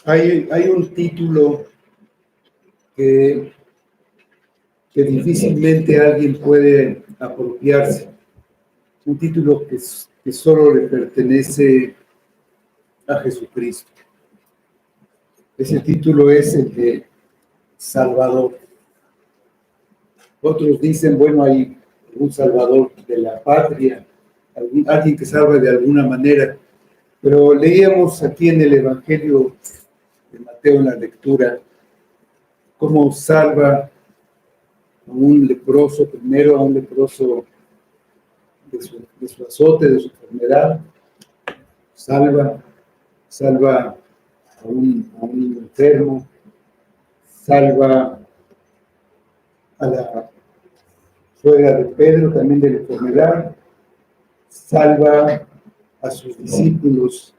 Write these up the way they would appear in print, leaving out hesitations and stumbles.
Hay un título que difícilmente alguien puede apropiarse, un título que solo le pertenece a Jesucristo. Ese título es el de Salvador. Otros dicen, bueno, hay un Salvador de la patria, alguien que salva de alguna manera, pero leíamos aquí en el Evangelio de Mateo, en la lectura, cómo salva a un leproso, primero a un leproso de su azote, de su enfermedad, salva a un enfermo, salva a la suegra de Pedro, también de la enfermedad, salva a sus discípulos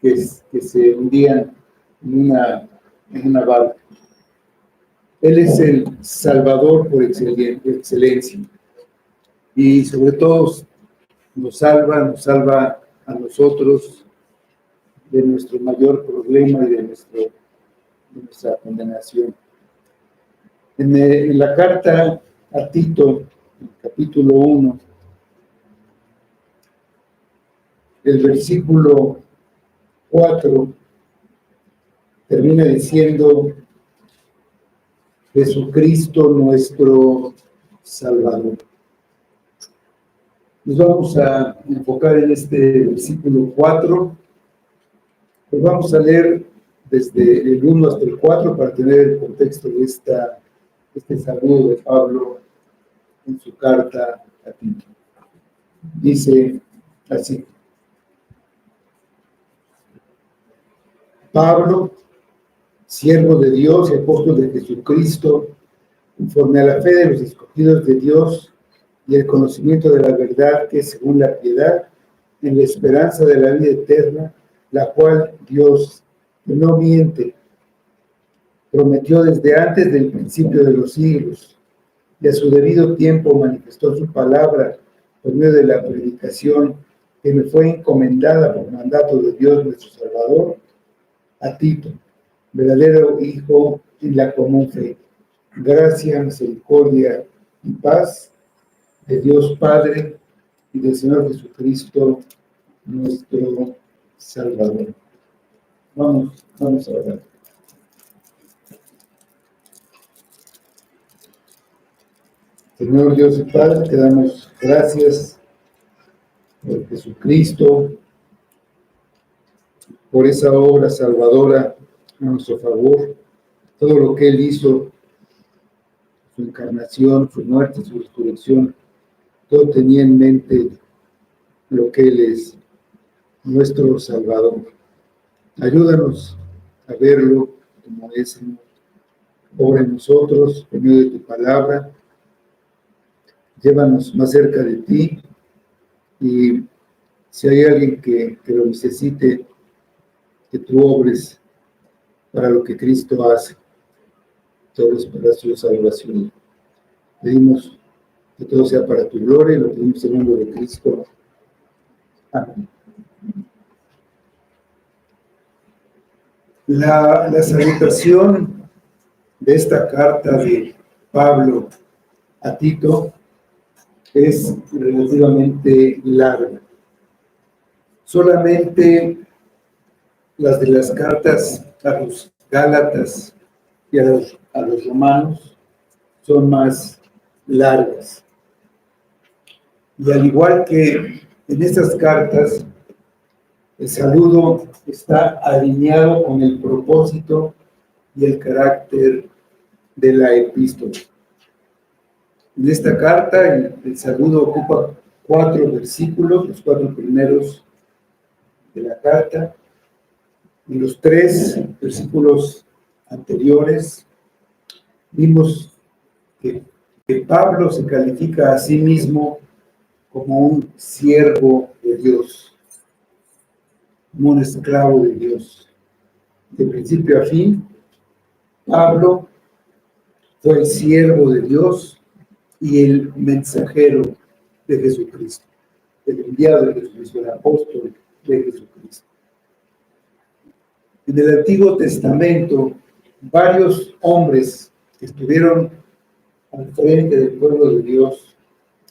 que se hundían en una barca. Él es el Salvador por excelencia. Y sobre todo nos salva a nosotros de nuestro mayor problema y de nuestra condenación. En la carta a Tito, en capítulo 1, el versículo 4 termina diciendo: Jesucristo nuestro Salvador. Nos vamos a enfocar en este versículo 4. Pues vamos a leer desde el 1 hasta el 4 para tener el contexto de este saludo de Pablo en su carta a Tito. Dice así: Pablo, siervo de Dios y apóstol de Jesucristo, conforme a la fe de los escogidos de Dios y el conocimiento de la verdad que es según la piedad, en la esperanza de la vida eterna, la cual Dios, que no miente, prometió desde antes del principio de los siglos, y a su debido tiempo manifestó su palabra por medio de la predicación que me fue encomendada por mandato de Dios nuestro Salvador, a Tito, verdadero hijo en la común fe. Gracia, misericordia y paz de Dios Padre y del Señor Jesucristo, nuestro Salvador. Vamos a orar. Señor Dios y Padre, te damos gracias por Jesucristo, por esa obra salvadora a nuestro favor, todo lo que Él hizo, su encarnación, su muerte, su resurrección, todo tenía en mente lo que Él es, nuestro Salvador. Ayúdanos a verlo como es, Señor. Obra en nosotros, por medio de tu palabra. Llévanos más cerca de ti, y si hay alguien que lo necesite, que tú obres para lo que Cristo hace, todo es para su salvación. Pedimos que todo sea para tu gloria, y lo pedimos en el nombre de Cristo. Amén. La salutación de esta carta de Pablo a Tito es relativamente larga. Solamente las de las cartas a los Gálatas y a los romanos son más largas. Y al igual que en estas cartas, el saludo está alineado con el propósito y el carácter de la epístola. En esta carta, el saludo ocupa 4 versículos, los 4 primeros de la carta. En los 3 versículos anteriores, vimos que Pablo se califica a sí mismo como un siervo de Dios, como un esclavo de Dios. De principio a fin, Pablo fue el siervo de Dios y el mensajero de Jesucristo, el enviado de Jesucristo, el apóstol de Jesucristo. En el Antiguo Testamento, varios hombres que estuvieron al frente del pueblo de Dios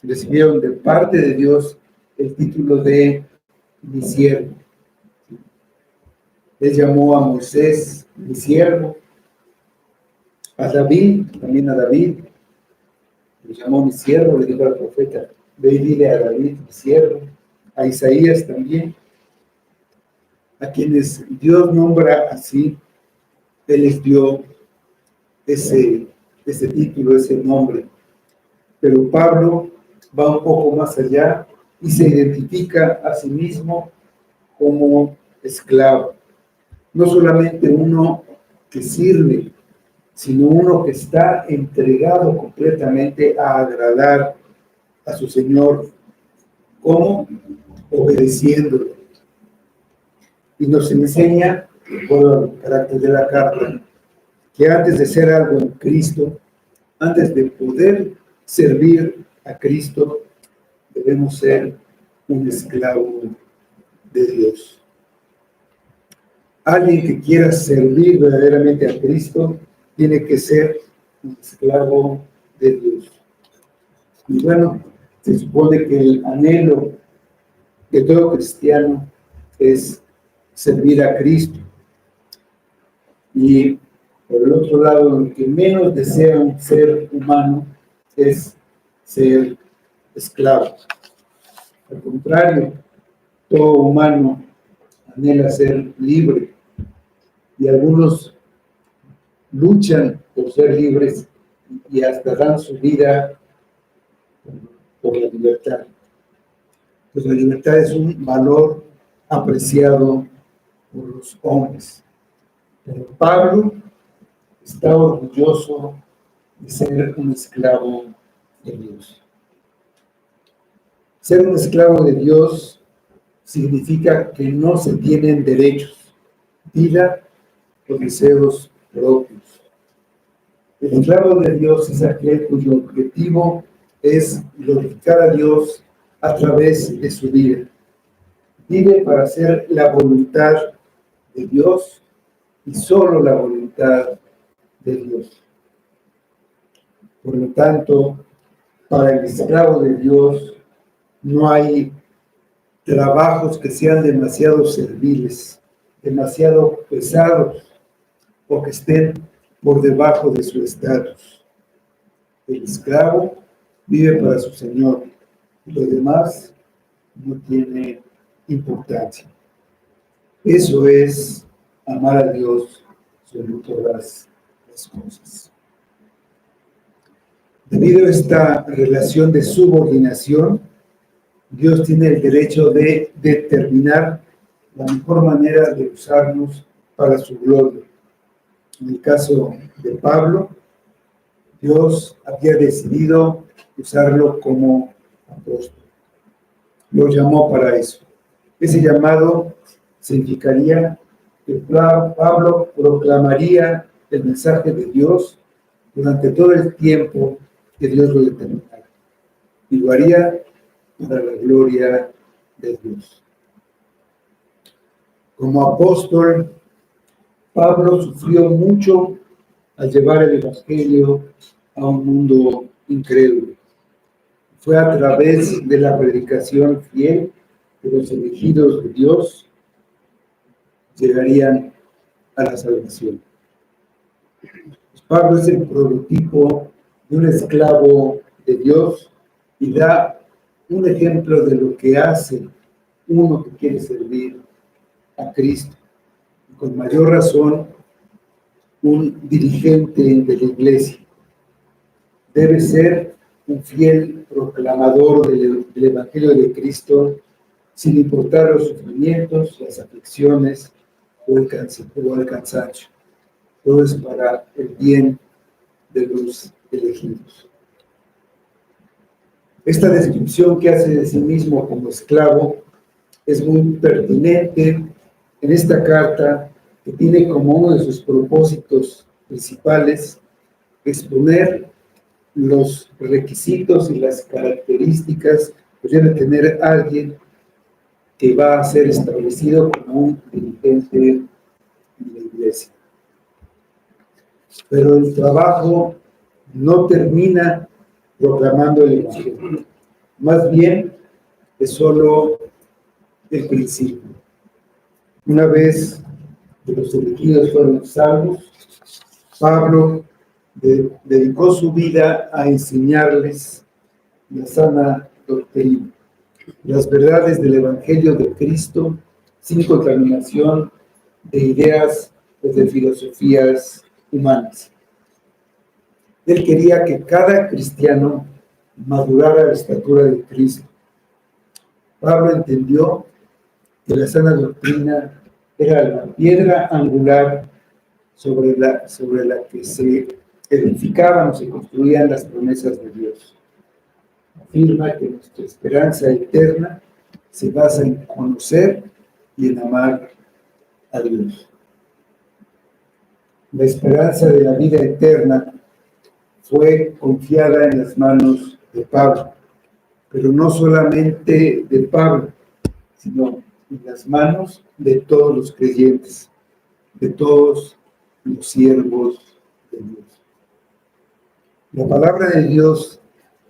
recibieron de parte de Dios el título de mi siervo. Él llamó a Moisés mi siervo, a David, también a David, le llamó mi siervo, le dijo al profeta, ve y dile a David mi siervo, a Isaías también, a quienes Dios nombra así, Él les dio ese título, ese nombre. Pero Pablo va un poco más allá y se identifica a sí mismo como esclavo. No solamente uno que sirve, sino uno que está entregado completamente a agradar a su Señor. ¿Cómo? Obedeciéndolo. Y nos enseña, por el carácter de la carta, que antes de ser algo en Cristo, antes de poder servir a Cristo, debemos ser un esclavo de Dios. Alguien que quiera servir verdaderamente a Cristo tiene que ser un esclavo de Dios. Y bueno, se supone que el anhelo de todo cristiano es servir a Cristo. Y por el otro lado, lo que menos desea un ser humano es ser esclavo. Al contrario, todo humano anhela ser libre. Y algunos luchan por ser libres y hasta dan su vida por la libertad. Pues la libertad es un valor apreciado por los hombres. Pero Pablo está orgulloso de ser un esclavo de Dios. Ser un esclavo de Dios significa que no se tienen derechos, vida o deseos propios. El esclavo de Dios es aquel cuyo objetivo es glorificar a Dios a través de su vida. Vive para hacer la voluntad de Dios y solo la voluntad de Dios. Por lo tanto, para el esclavo de Dios no hay trabajos que sean demasiado serviles, demasiado pesados o que estén por debajo de su estatus. El esclavo vive para su Señor y lo demás no tiene importancia. Eso es amar a Dios sobre todas las cosas. Debido a esta relación de subordinación, Dios tiene el derecho de determinar la mejor manera de usarnos para su gloria. En el caso de Pablo, Dios había decidido usarlo como apóstol. Lo llamó para eso. Ese llamado significaría que Pablo proclamaría el mensaje de Dios durante todo el tiempo que Dios lo determinara. Y lo haría para la gloria de Dios. Como apóstol, Pablo sufrió mucho al llevar el Evangelio a un mundo incrédulo. Fue a través de la predicación fiel que los elegidos de Dios llegarían a la salvación. Pablo es el prototipo de un esclavo de Dios y da un ejemplo de lo que hace uno que quiere servir a Cristo. Con mayor razón, un dirigente de la iglesia debe ser un fiel proclamador del Evangelio de Cristo, sin importar los sufrimientos, las aflicciones o el cansancio. Todo es para el bien de los elegidos. Esta descripción que hace de sí mismo como esclavo es muy pertinente en esta carta, que tiene como uno de sus propósitos principales exponer los requisitos y las características que debe tener alguien que va a ser establecido como un dirigente en la iglesia. Pero el trabajo no termina proclamando el Evangelio. Más bien, es solo el principio. Una vez que los elegidos fueron salvos, Pablo dedicó su vida a enseñarles la sana doctrina, las verdades del Evangelio de Cristo, sin contaminación de ideas o de filosofías humanas. Él quería que cada cristiano madurara a la estatura de Cristo. Pablo entendió que la sana doctrina era la piedra angular sobre la que se edificaban o se construían las promesas de Dios. Afirma que nuestra esperanza eterna se basa en conocer y en amar a Dios. La esperanza de la vida eterna fue confiada en las manos de Pablo, pero no solamente de Pablo, sino en las manos de todos los creyentes, de todos los siervos de Dios. La palabra de Dios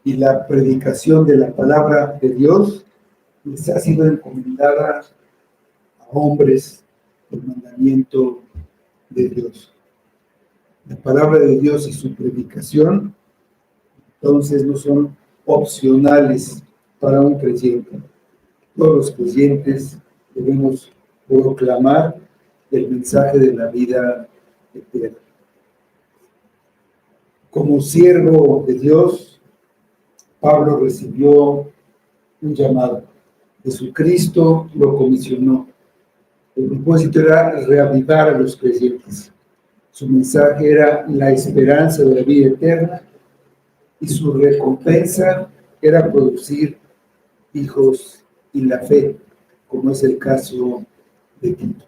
y la predicación de la palabra de Dios les ha sido encomendada a hombres por mandamiento de Dios. La palabra de Dios y su predicación, entonces, no son opcionales para un creyente. Todos los creyentes debemos proclamar el mensaje de la vida eterna. Como siervo de Dios, Pablo recibió un llamado. Jesucristo lo comisionó. El propósito era reavivar a los creyentes. Su mensaje era la esperanza de la vida eterna y su recompensa era producir hijos y la fe, como es el caso de Tito.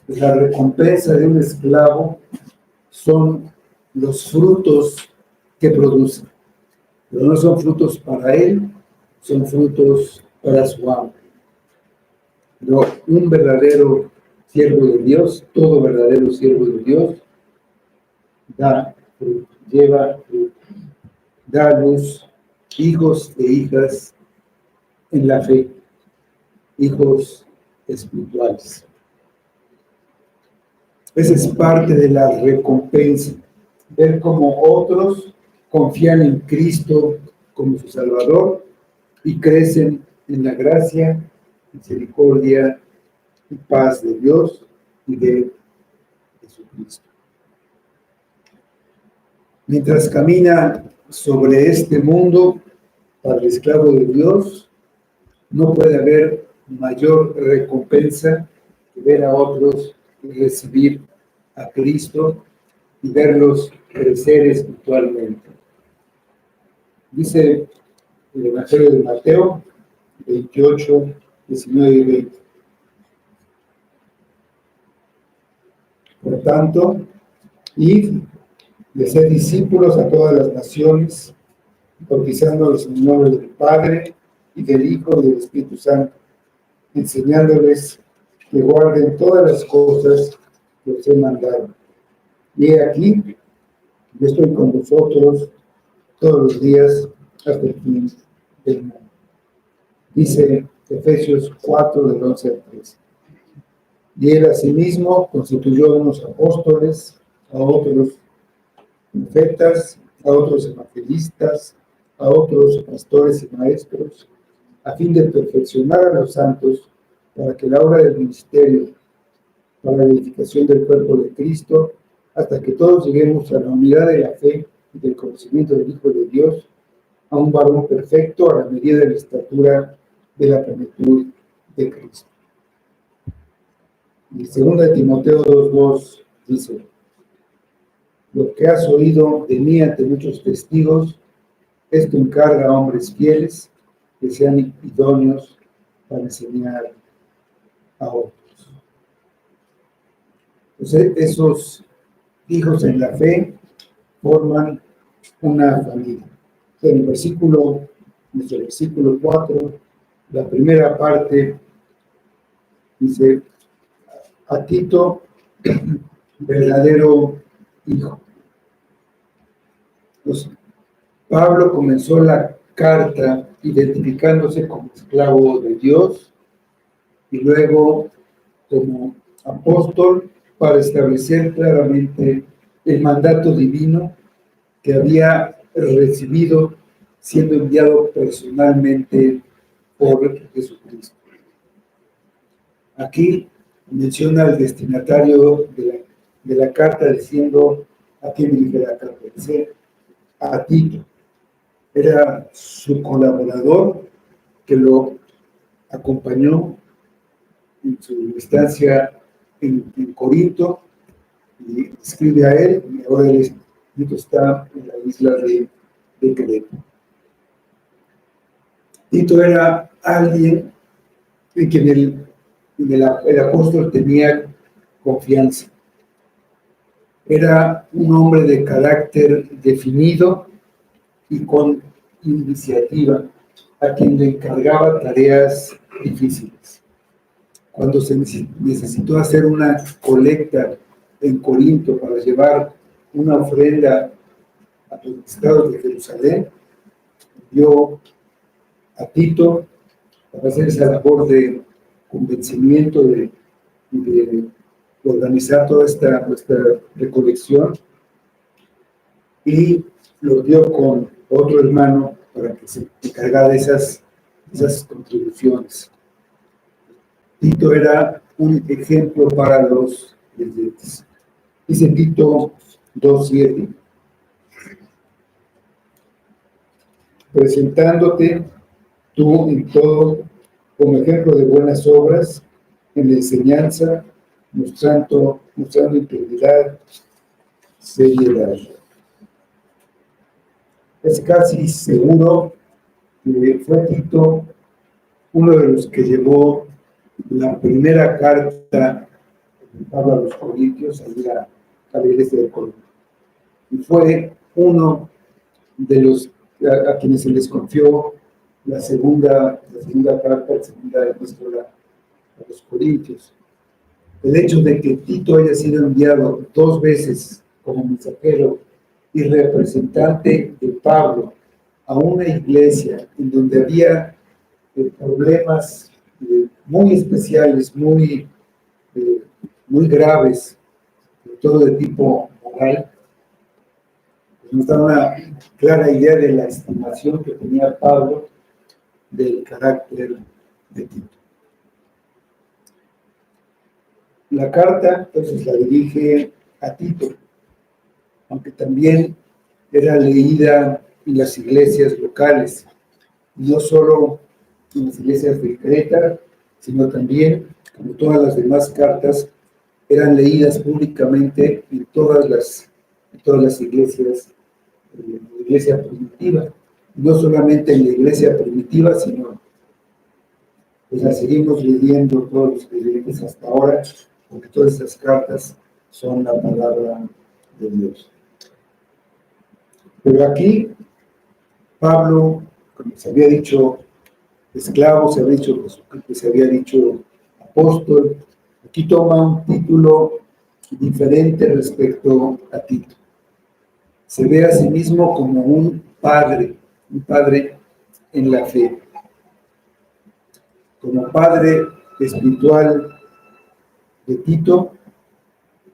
La recompensa de un esclavo son los frutos que produce, pero no son frutos para él, son frutos para su amo. Pero un verdadero siervo de Dios, todo verdadero siervo de Dios, da fruto, lleva fruto, da a luz hijos e hijas en la fe, hijos espirituales. Esa es parte de la recompensa, ver cómo otros confían en Cristo como su Salvador y crecen en la gracia, misericordia y paz de Dios y de Jesucristo. Mientras camina sobre este mundo para el esclavo de Dios, no puede haber mayor recompensa que ver a otros y recibir a Cristo y verlos crecer espiritualmente. Dice el Evangelio de Mateo 28, 19 y 20. Por tanto, id, de ser discípulos a todas las naciones, bautizándolos en el nombre del Padre y del Hijo y del Espíritu Santo, enseñándoles que guarden todas las cosas que os he mandado. Y he aquí, yo estoy con vosotros todos los días hasta el fin del mundo. Dice Efesios 4, del 11 al 13. Y él asimismo constituyó a unos apóstoles, a otros profetas, a otros evangelistas, a otros pastores y maestros, a fin de perfeccionar a los santos para que la obra del ministerio, para la edificación del cuerpo de Cristo, hasta que todos lleguemos a la unidad de la fe y del conocimiento del Hijo de Dios, a un varón perfecto a la medida de la estatura de la plenitud de Cristo. Y 2 Timoteo 2:2 dice: lo que has oído de mí ante muchos testigos, esto encarga a hombres fieles que sean idóneos para enseñar a otros. Entonces, esos hijos en la fe forman una familia. En el nuestro versículo 4, la primera parte dice: a Tito, verdadero hijo. Pues, Pablo comenzó la carta identificándose como esclavo de Dios y luego como apóstol para establecer claramente el mandato divino que había recibido siendo enviado personalmente por Jesucristo. Aquí menciona al destinatario de la carta diciendo a quién dirige la carta. Dice a Tito. Era su colaborador que lo acompañó en su estancia en Corinto y escribe a él, y ahora Tito está en la isla de Creta. Tito era alguien en quien el apóstol tenía confianza. Era un hombre de carácter definido y con iniciativa, a quien le encargaba tareas difíciles. Cuando se necesitó hacer una colecta en Corinto para llevar una ofrenda a los estados de Jerusalén, dio a Tito para hacer esa labor de convencimiento de organizar toda esta recolección, y lo dio con otro hermano para que se encargara de esas contribuciones. Tito era un ejemplo para los creyentes. Dice Tito 2:7, presentándote tú en todo como ejemplo de buenas obras, en la enseñanza, mostrando integridad, seriedad. Es casi seguro que fue Tito uno de los que llevó la primera carta de Pablo a los Corintios, a la iglesia de Corinto. Y fue uno de los a quienes se les confió la segunda carta, la segunda epístola a los Corintios. El hecho de que Tito haya sido enviado 2 veces como mensajero y representante de Pablo a una iglesia en donde había problemas muy especiales, muy graves, todo de tipo moral, pues nos da una clara idea de la estimación que tenía Pablo del carácter de Tito. La carta, entonces, la dirige a Tito, aunque también era leída en las iglesias locales, no solo en las iglesias de Creta, sino también, como todas las demás cartas, eran leídas públicamente en todas las iglesias, en la iglesia primitiva. No solamente en la iglesia primitiva, sino pues la seguimos leyendo todos los creyentes hasta ahora, porque todas esas cartas son la palabra de Dios. Pero aquí, Pablo, como se había dicho esclavo, se había dicho apóstol, aquí toma un título diferente respecto a Tito. Se ve a sí mismo como un padre en la fe, como padre espiritual de Tito,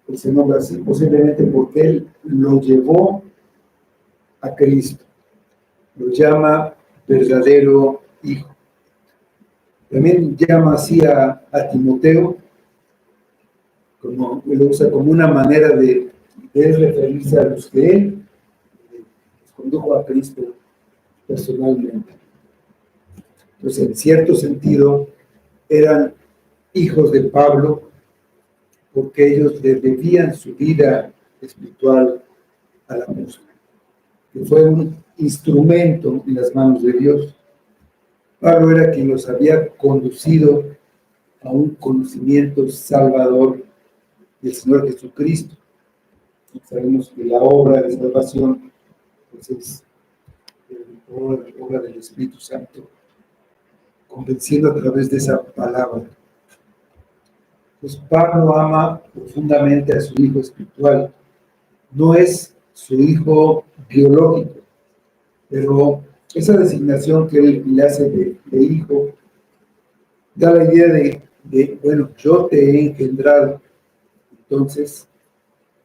que se nombra así posiblemente porque él lo llevó a Cristo, lo llama verdadero hijo. También llama así a Timoteo, como lo usa como una manera de referirse a los que él condujo a Cristo personalmente. Entonces, en cierto sentido, eran hijos de Pablo porque ellos le debían su vida espiritual al apóstol, que fue un instrumento en las manos de Dios. Pablo era quien los había conducido a un conocimiento salvador del Señor Jesucristo. Sabemos que la obra de salvación pues, es la obra del Espíritu Santo, convenciendo a través de esa palabra. Pues Pablo ama profundamente a su hijo espiritual. No es su hijo biológico, pero esa designación que él le hace de hijo da la idea bueno, yo te he engendrado, entonces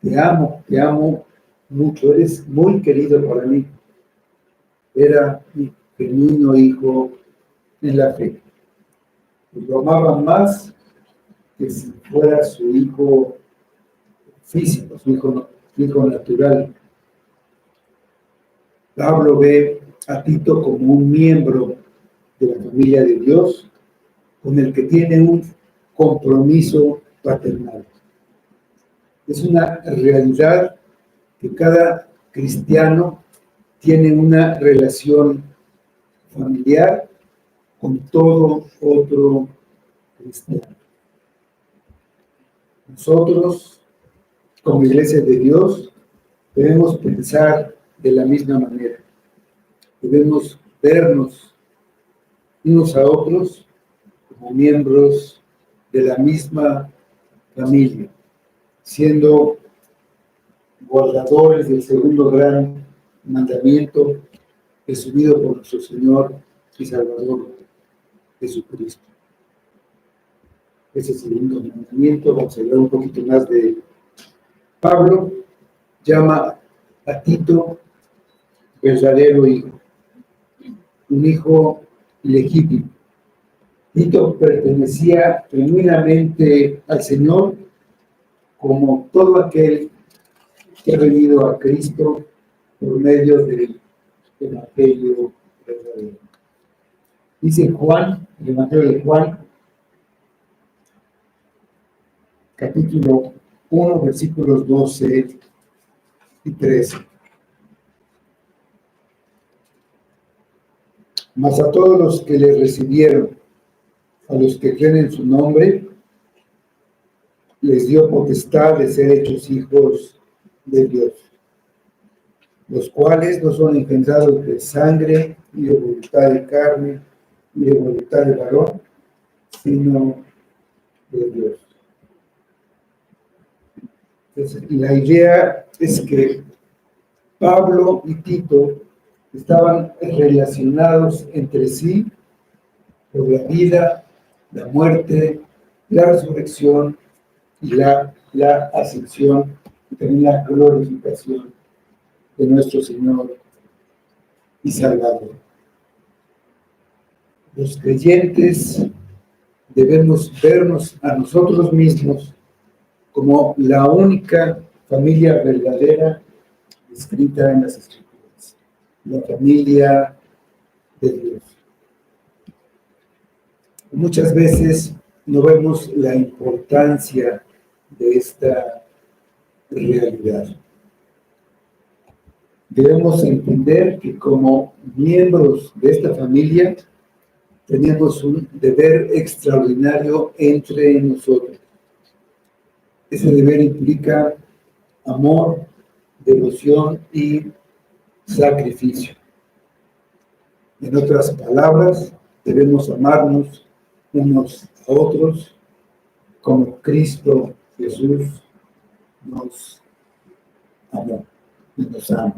te amo mucho, eres muy querido para mí. Era mi genuino hijo en la fe. Pues lo amaba más que si fuera su hijo físico, su hijo natural. Pablo ve a Tito como un miembro de la familia de Dios, con el que tiene un compromiso paternal. Es una realidad que cada cristiano tiene una relación familiar con todo otro cristiano. Nosotros, como Iglesia de Dios, debemos pensar de la misma manera. Debemos vernos unos a otros como miembros de la misma familia, siendo guardadores del segundo gran mandamiento resumido por nuestro Señor y Salvador Jesucristo. Ese segundo mandamiento, vamos a hablar un poquito más de Pablo, llama a Tito verdadero hijo, un hijo legítimo. Tito pertenecía genuinamente al Señor, como todo aquel que ha venido a Cristo por medio del Evangelio verdadero. Dice Juan, el Evangelio de Juan, capítulo 1, versículos 12 y 13. Mas a todos los que le recibieron, a los que creen en su nombre, les dio potestad de ser hechos hijos de Dios, los cuales no son engendrados de sangre, ni de voluntad de carne, ni de voluntad de varón, sino de Dios. Entonces, la idea es que Pablo y Tito estaban relacionados entre sí por la vida, la muerte, la resurrección y la ascensión, y también la glorificación de nuestro Señor y Salvador. Los creyentes debemos vernos a nosotros mismos como la única familia verdadera escrita en las Escrituras, la familia de Dios. Muchas veces no vemos la importancia de esta realidad. Debemos entender que como miembros de esta familia tenemos un deber extraordinario entre nosotros. Ese deber implica amor, devoción y sacrificio. En otras palabras, debemos amarnos unos a otros como Cristo Jesús nos amó y nos ama.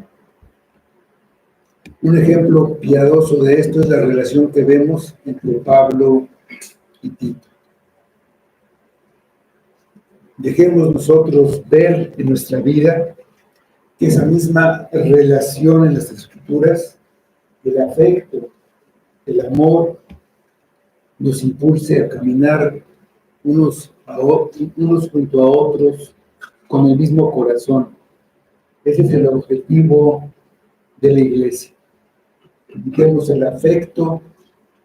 Un ejemplo piadoso de esto es la relación que vemos entre Pablo y Tito. Dejemos nosotros ver en nuestra vida que esa misma relación en las Escrituras, el afecto, el amor, nos impulse a caminar unos junto a otros con el mismo corazón. Ese es el objetivo de la iglesia. Indiquemos el afecto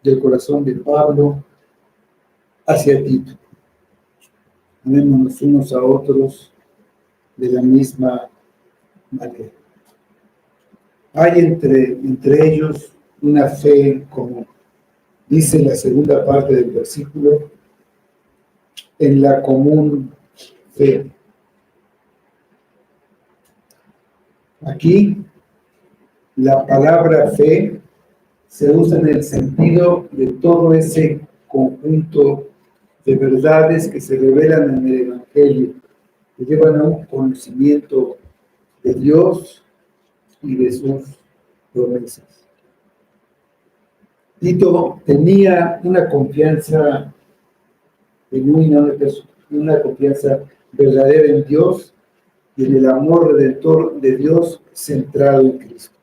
del corazón de Pablo hacia Tito. Amémonos unos a otros de la misma manera. Hay entre ellos una fe común. Dice la segunda parte del versículo, en la común fe. Aquí, la palabra fe se usa en el sentido de todo ese conjunto de verdades que se revelan en el Evangelio, que llevan a un conocimiento de Dios y de sus promesas. Tito tenía una confianza genuina, una confianza verdadera en Dios y en el amor redentor de Dios centrado en Cristo.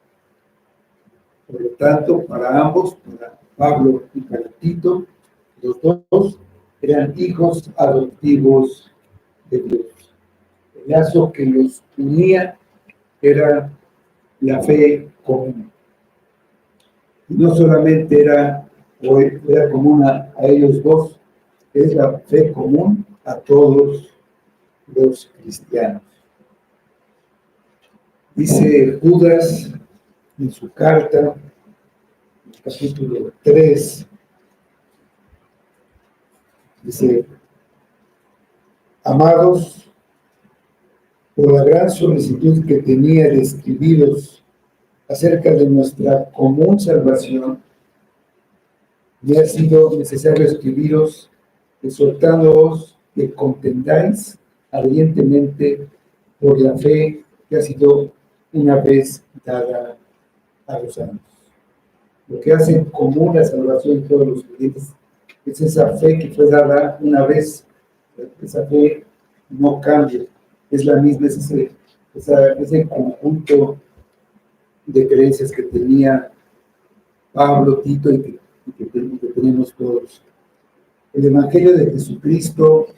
Por lo tanto, para ambos, para Pablo y para Tito, los dos eran hijos adoptivos de Dios. El lazo que los unía era la fe común. Y no solamente era común a ellos dos, es la fe común a todos los cristianos. Dice Judas en su carta, capítulo 3, dice: amados, por la gran solicitud que tenía de escribiros acerca de nuestra común salvación, me ha sido necesario escribiros exhortándoos que contendáis ardientemente por la fe que ha sido una vez dada a los santos. Lo que hace común la salvación de todos los creyentes es esa fe que fue dada una vez. Esa fe no cambia, es la misma, es ese conjunto de creencias que tenía Pablo, Tito y que tenemos todos. El Evangelio de Jesucristo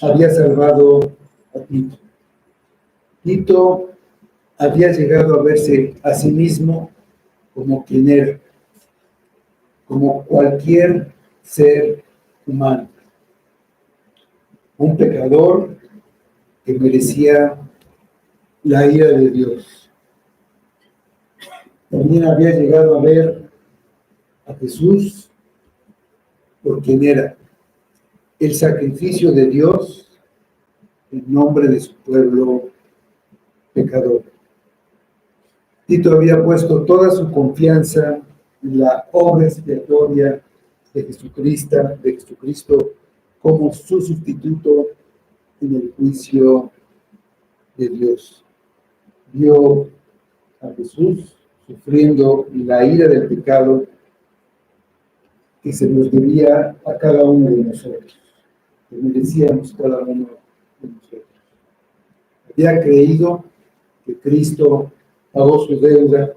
había salvado a Tito. Tito había llegado a verse a sí mismo como quien era, como cualquier ser humano, un pecador que merecía la ira de Dios. También había llegado a ver a Jesús por quien era, el sacrificio de Dios en nombre de su pueblo pecador. Tito había puesto toda su confianza en la obra expiatoria de Jesucristo como su sustituto en el juicio de Dios. Vio a Jesús sufriendo la ira del pecado que se nos debía a cada uno de nosotros, que merecíamos cada uno de nosotros. Había creído que Cristo pagó su deuda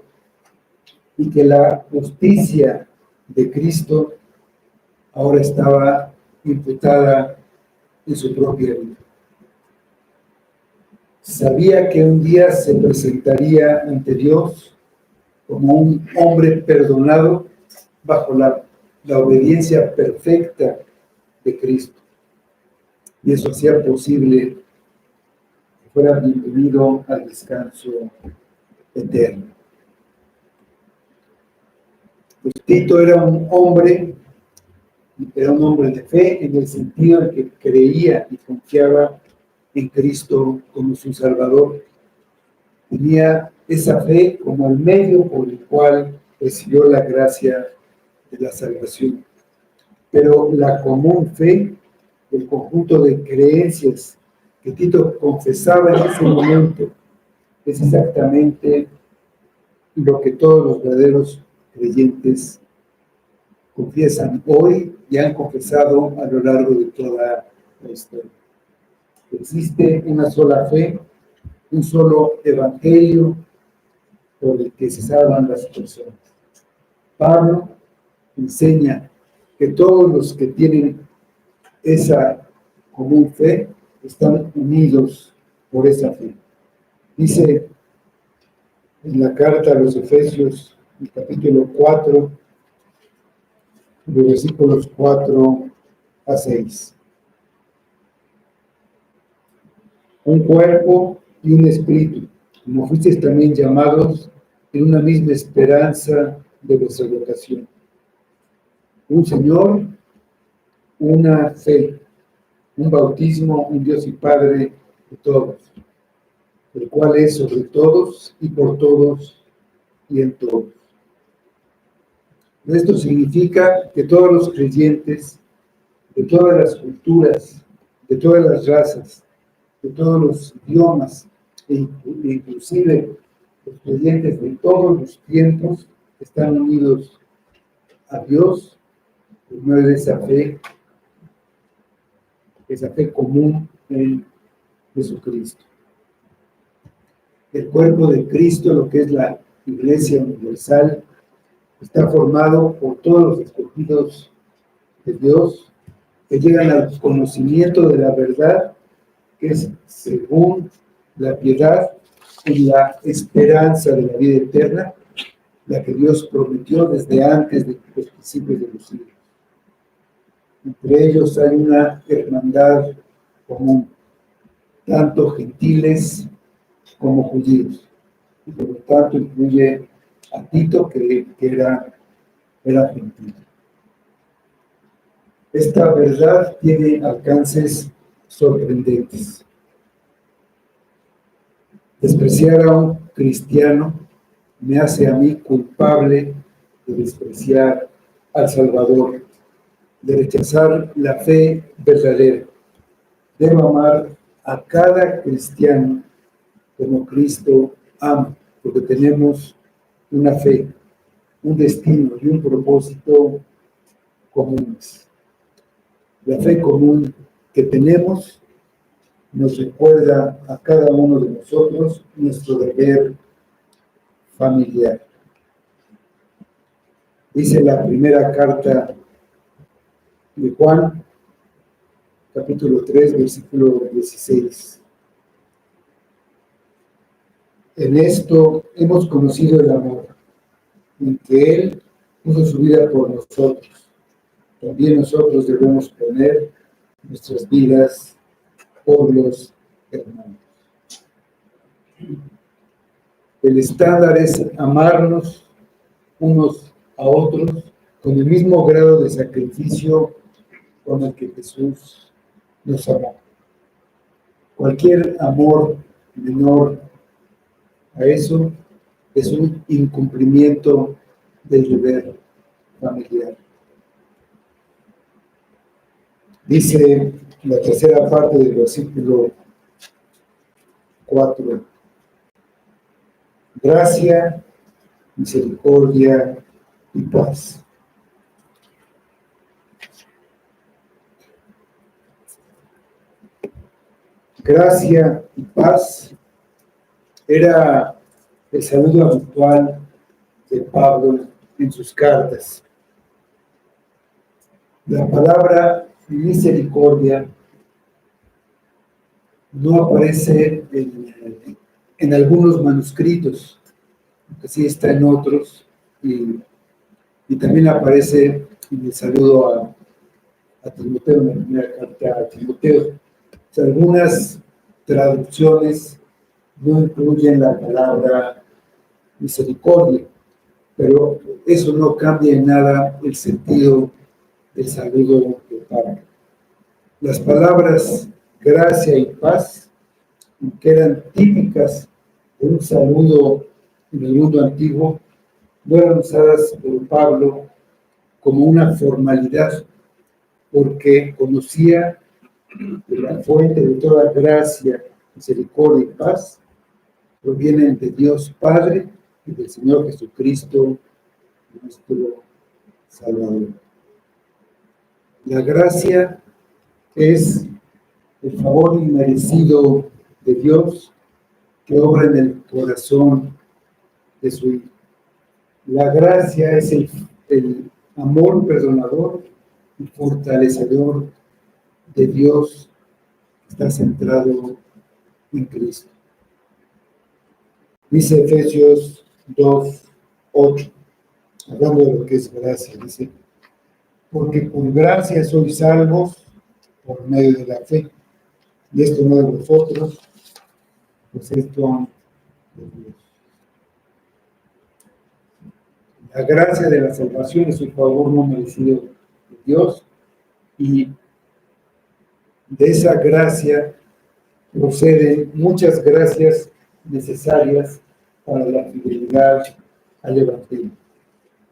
y que la justicia de Cristo ahora estaba imputada en su propia vida. Sabía que un día se presentaría ante Dios como un hombre perdonado bajo la obediencia perfecta de Cristo. Y eso hacía posible que fuera bienvenido al descanso eterno. Pues Tito era un hombre de fe en el sentido en que creía y confiaba en Cristo como su Salvador. Tenía esa fe como el medio por el cual recibió la gracia de la salvación. Pero la común fe, el conjunto de creencias que Tito confesaba en ese momento, es exactamente lo que todos los verdaderos creyentes confiesan hoy y han confesado a lo largo de toda la historia. Existe una sola fe, un solo evangelio por el que se salvan las personas. Pablo enseña que todos los que tienen esa común fe están unidos por esa fe. Dice en la carta a los Efesios, el capítulo 4, de versículos 4 a 6. Un cuerpo y un espíritu, como fuisteis también llamados en una misma esperanza de vuestra vocación. Un Señor, una fe, un bautismo, un Dios y Padre de todos, el cual es sobre todos y por todos y en todos. Esto significa que todos los creyentes de todas las culturas, de todas las razas, de todos los idiomas, inclusive los creyentes de todos los tiempos están unidos a Dios por medio de esa fe común en Jesucristo. El cuerpo de Cristo, lo que es la Iglesia Universal, está formado por todos los escogidos de Dios que llegan al conocimiento de la verdad, que es según la piedad y la esperanza de la vida eterna, la que Dios prometió desde antes de los principios de los siglos. Entre ellos hay una hermandad común, tanto gentiles como judíos, y por lo tanto incluye a Tito, que era gentil. Esta verdad tiene alcances sorprendentes. Despreciar a un cristiano me hace a mí culpable de despreciar al Salvador, de rechazar la fe verdadera. Debo amar a cada cristiano como Cristo ama, porque tenemos una fe, un destino y un propósito comunes. La fe común que tenemos nos recuerda a cada uno de nosotros nuestro deber familiar. Dice la primera carta de Juan, capítulo 3, versículo 16. En esto hemos conocido el amor, en que Él puso su vida por nosotros. También nosotros debemos poner nuestras vidas por los hermanos. El estándar es amarnos unos a otros con el mismo grado de sacrificio con el que Jesús nos amó. Cualquier amor menor a eso es un incumplimiento del deber familiar. Dice la tercera parte del versículo 4: gracia, misericordia y paz. Gracia y paz era el saludo habitual de Pablo en sus cartas. La palabra misericordia no aparece en algunos manuscritos, que sí está en otros, y también aparece en el saludo a Timoteo, en la primera carta a Timoteo. O sea, algunas traducciones no incluyen la palabra misericordia, pero eso no cambia en nada el sentido del saludo de Pablo. Las palabras gracia y paz, que eran típicas de un saludo en el mundo antiguo, no eran usadas por Pablo como una formalidad, porque conocía que la fuente de toda gracia, misericordia y paz provienen de Dios Padre y del Señor Jesucristo, nuestro Salvador. La gracia es el favor inmerecido de Dios que obra en el corazón de su Hijo. La gracia es el amor perdonador y fortalecedor de Dios que está centrado en Cristo. Dice Efesios 2:8, hablando de lo que es gracia, dice: porque por gracia sois salvos por medio de la fe, y esto no de vosotros, pues es don de Dios. La gracia de la salvación es un favor no merecido de Dios, y de esa gracia proceden muchas gracias necesarias para la fidelidad al Evangelio.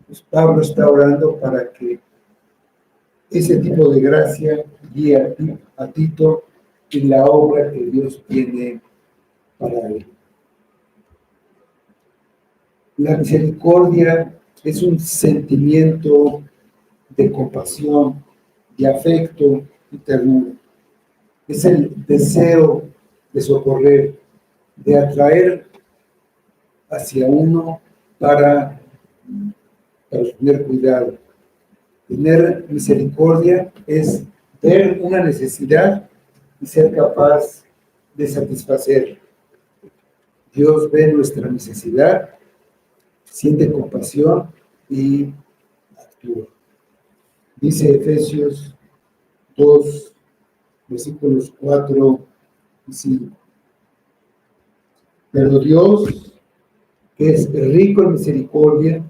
Pues Pablo está orando para que ese tipo de gracia guía a Tito en la obra que Dios tiene para él. La misericordia es un sentimiento de compasión, de afecto y ternura. Es el deseo de socorrer, de atraer hacia uno para tener cuidado. Tener misericordia es ver una necesidad y ser capaz de satisfacer. Dios ve nuestra necesidad, siente compasión y actúa. Dice Efesios 2, versículos 4 y 5. Pero Dios, que es rico en misericordia,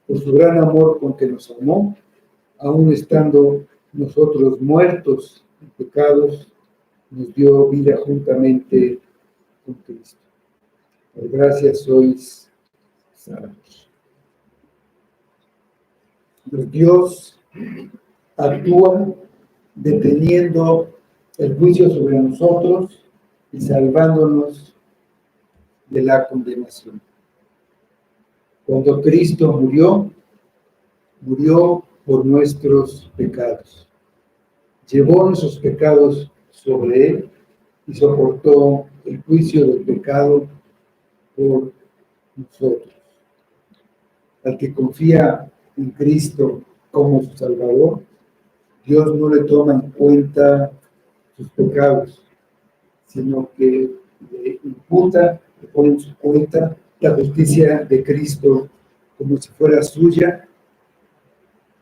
por su gran amor con que nos amó, aun estando nosotros muertos en pecados, nos dio vida juntamente con Cristo. Por gracia sois salvos. Dios actúa deteniendo el juicio sobre nosotros y salvándonos de la condenación. Cuando Cristo murió por nuestros pecados. Llevó nuestros pecados sobre él y soportó el juicio del pecado por nosotros. Al que confía en Cristo como su Salvador, Dios no le toma en cuenta sus pecados, sino que le imputa, le pone en su cuenta la justicia de Cristo como si fuera suya.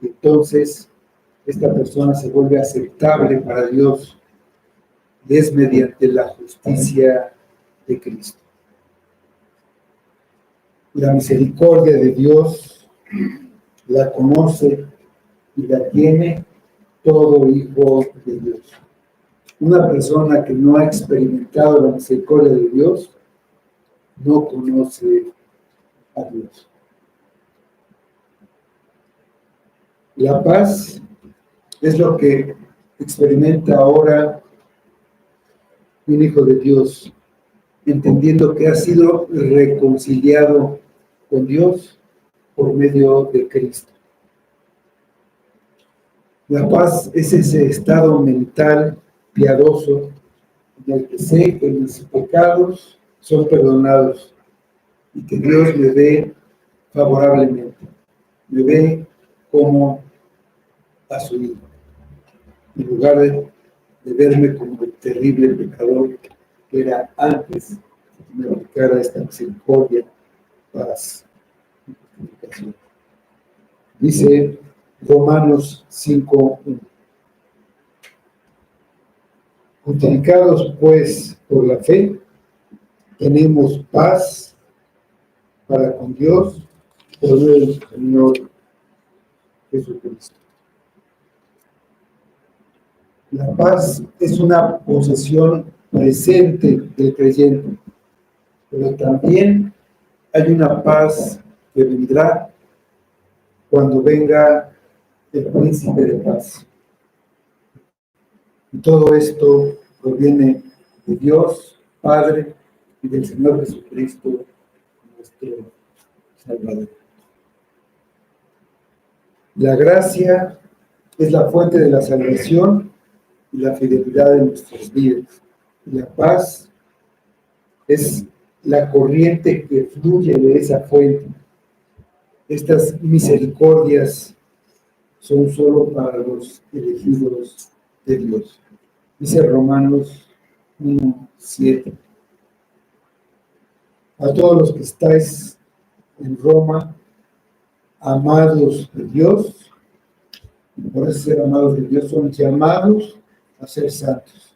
Entonces, esta persona se vuelve aceptable para Dios y es mediante la justicia de Cristo. La misericordia de Dios la conoce y la tiene todo hijo de Dios. Una persona que no ha experimentado la misericordia de Dios no conoce a Dios. La paz es lo que experimenta ahora un hijo de Dios, entendiendo que ha sido reconciliado con Dios por medio de Cristo. La paz es ese estado mental piadoso en el que sé que mis pecados son perdonados y que Dios me ve favorablemente, me ve como a su hijo, en lugar de verme como el terrible pecador que era antes de que me aplicara esta misericordia, paz y justificación. Dice Romanos 5:1. Justificados pues por la fe, tenemos paz para con Dios por medio del Señor Jesucristo. La paz es una posesión presente del creyente, pero también hay una paz que vendrá cuando venga el príncipe de paz. Y todo esto proviene de Dios, Padre, y del Señor Jesucristo, nuestro Salvador. La gracia es la fuente de la salvación y la fidelidad de nuestras vidas. Y la paz es la corriente que fluye de esa fuente. Estas misericordias son solo para los elegidos de Dios. Dice Romanos 1:7. A todos los que estáis en Roma, amados de Dios, por eso ser amados de Dios, son llamados a ser santos.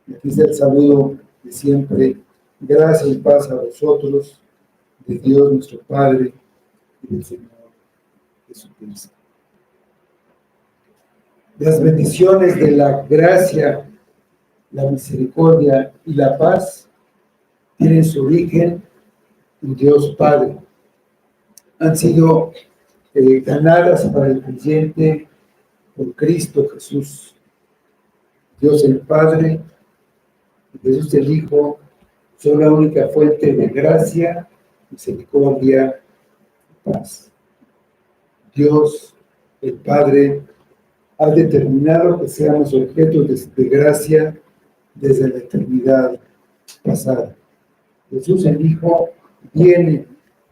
Y aquí está el saludo de siempre. Gracia y paz a vosotros, de Dios nuestro Padre y del Señor Jesucristo. Las bendiciones de la gracia, la misericordia y la paz tienen su origen en Dios Padre. Han sido ganadas para el creyente por Cristo Jesús. Dios el Padre y Jesús el Hijo son la única fuente de gracia, misericordia y paz. Dios el Padre ha determinado que seamos objetos de gracia desde la eternidad pasada. Jesús el Hijo viene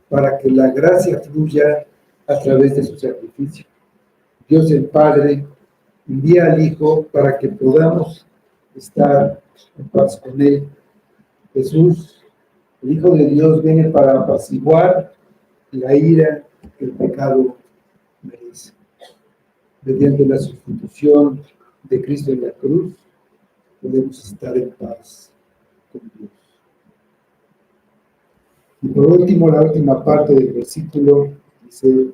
para que la gracia fluya a través de su sacrificio. Dios el Padre envía al Hijo para que podamos estar en paz con Él. Jesús, el Hijo de Dios, viene para apaciguar la ira que el pecado merece. Mediante la sustitución de Cristo en la cruz, podemos estar en paz con Dios. Y por último, la última parte del versículo dice: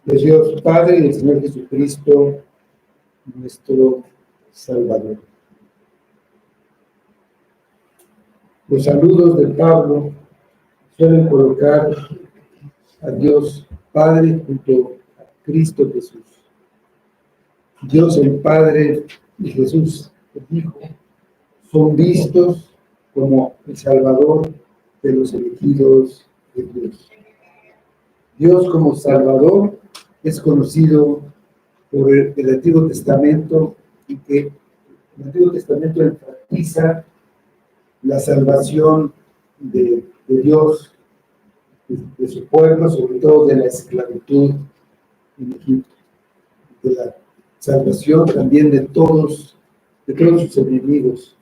de Dios Padre y del Señor Jesucristo, nuestro Salvador. Los saludos de Pablo suelen colocar a Dios Padre junto a Cristo Jesús. Dios el Padre y Jesús el Hijo son vistos como el Salvador de los elegidos de Dios. Dios como Salvador es conocido por el Antiguo Testamento, y que el Antiguo Testamento enfatiza la salvación de Dios, de su pueblo, sobre todo de la esclavitud en Egipto, de la salvación también de todos sus enemigos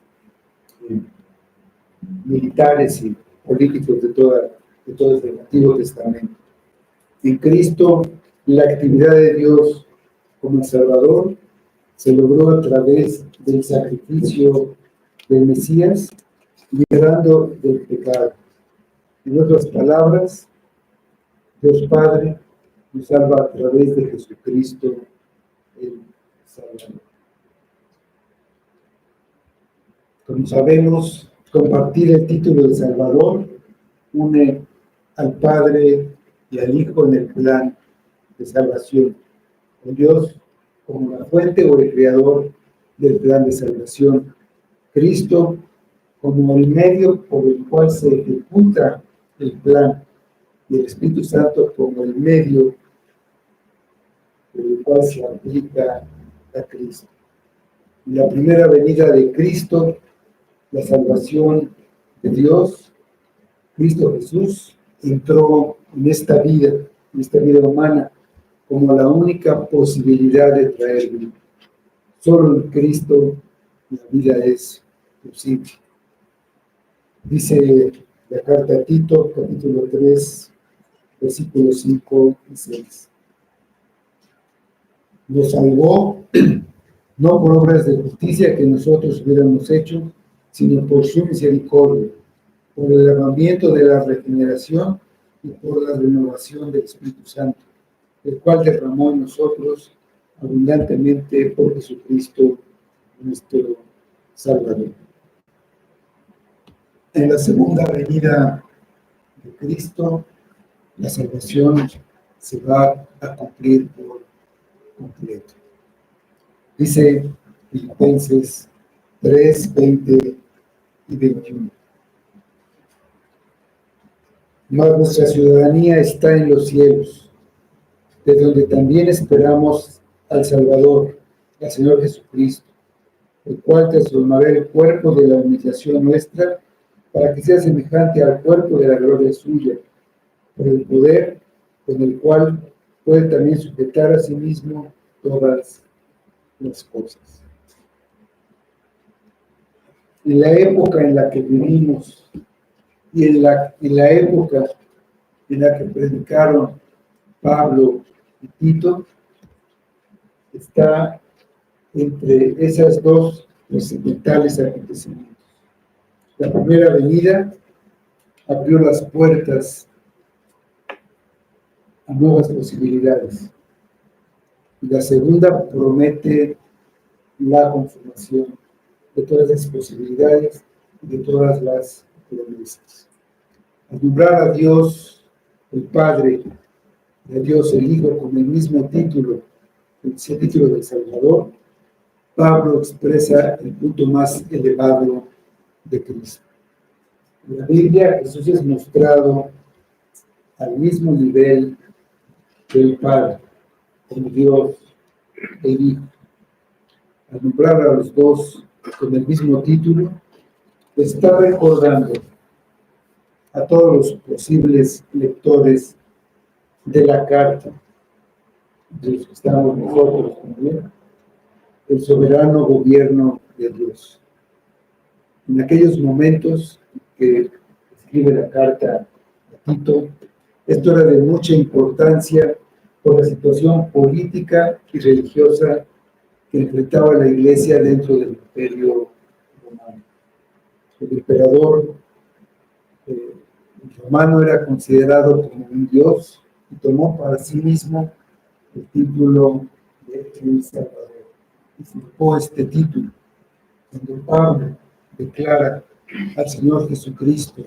militares y políticos de todo el Antiguo Testamento. En Cristo, la actividad de Dios como el Salvador se logró a través del sacrificio del Mesías, liberando del pecado. En otras palabras, Dios Padre nos salva a través de Jesucristo, el Salvador. Como sabemos, compartir el título de Salvador une al Padre y al Hijo en el plan de salvación, con Dios como la fuente o el creador del plan de salvación, Cristo como el medio por el cual se ejecuta el plan, y el Espíritu Santo como el medio por el cual se aplica a Cristo. En la primera venida de Cristo, la salvación de Dios, Cristo Jesús entró en esta vida humana, como la única posibilidad de traer vida. Solo en Cristo la vida es posible. Dice la carta a Tito, capítulo 3, versículos 5 y 6. Nos salvó no por obras de justicia que nosotros hubiéramos hecho, sino por su misericordia, por el lavamiento de la regeneración y por la renovación del Espíritu Santo, el cual derramó en nosotros abundantemente por Jesucristo, nuestro Salvador. En la segunda venida de Cristo, la salvación se va a cumplir por completo. Dice Filipenses 3, 20 y 21. Mas nuestra ciudadanía está en los cielos, de donde también esperamos al Salvador, al Señor Jesucristo, el cual transformará el cuerpo de la humillación nuestra para que sea semejante al cuerpo de la gloria suya, por el poder con el cual puede también sujetar a sí mismo todas las cosas. En la época en la que vivimos y en la época en la que predicaron Pablo y Tito, está entre esas dos trascendentales acontecimientos. La primera venida abrió las puertas a nuevas posibilidades, y la segunda promete la consumación de todas las posibilidades y de todas las promesas. Al nombrar a Dios el Padre y a Dios el Hijo con el mismo título ese título del Salvador, Pablo expresa el punto más elevado de Cristo. En la Biblia, Jesús es mostrado al mismo nivel del Padre, como Dios e Hijo. Al nombrar a los dos con el mismo título, está recordando a todos los posibles lectores de la carta, de los que estamos nosotros también, el soberano gobierno de Dios. En aquellos momentos que escribe la carta a Tito, esto era de mucha importancia por la situación política y religiosa que enfrentaba la Iglesia dentro del Imperio Romano. El emperador romano era considerado como un dios y tomó para sí mismo el título de El Salvador. Y usurpó este título. Cuando Pablo declara al Señor Jesucristo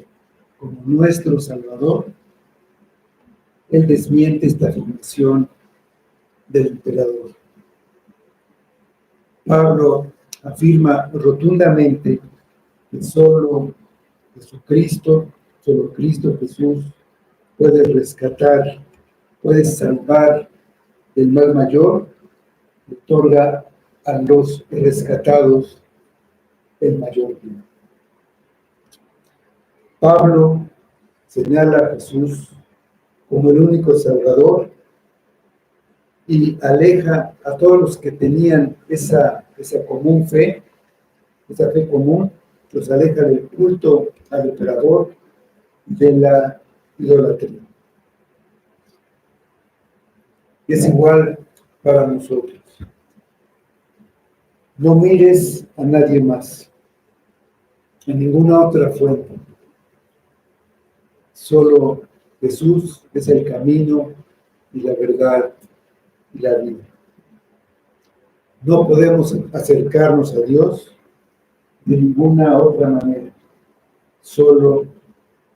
como nuestro Salvador, él desmiente esta afirmación del emperador. Pablo afirma rotundamente que solo Jesucristo, solo Cristo Jesús puede rescatar, puede salvar del mal mayor, y otorga a los rescatados el mayor bien. Pablo señala a Jesús como el único Salvador y aleja a todos los que tenían esa común fe, esa fe común, los aleja del culto al emperador, de la idolatría. Es igual para nosotros. No mires a nadie más, a ninguna otra fuente. Solo Jesús es el camino y la verdad y la vida. No podemos acercarnos a Dios de ninguna otra manera, solo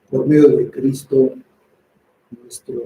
por medio de Cristo, nuestro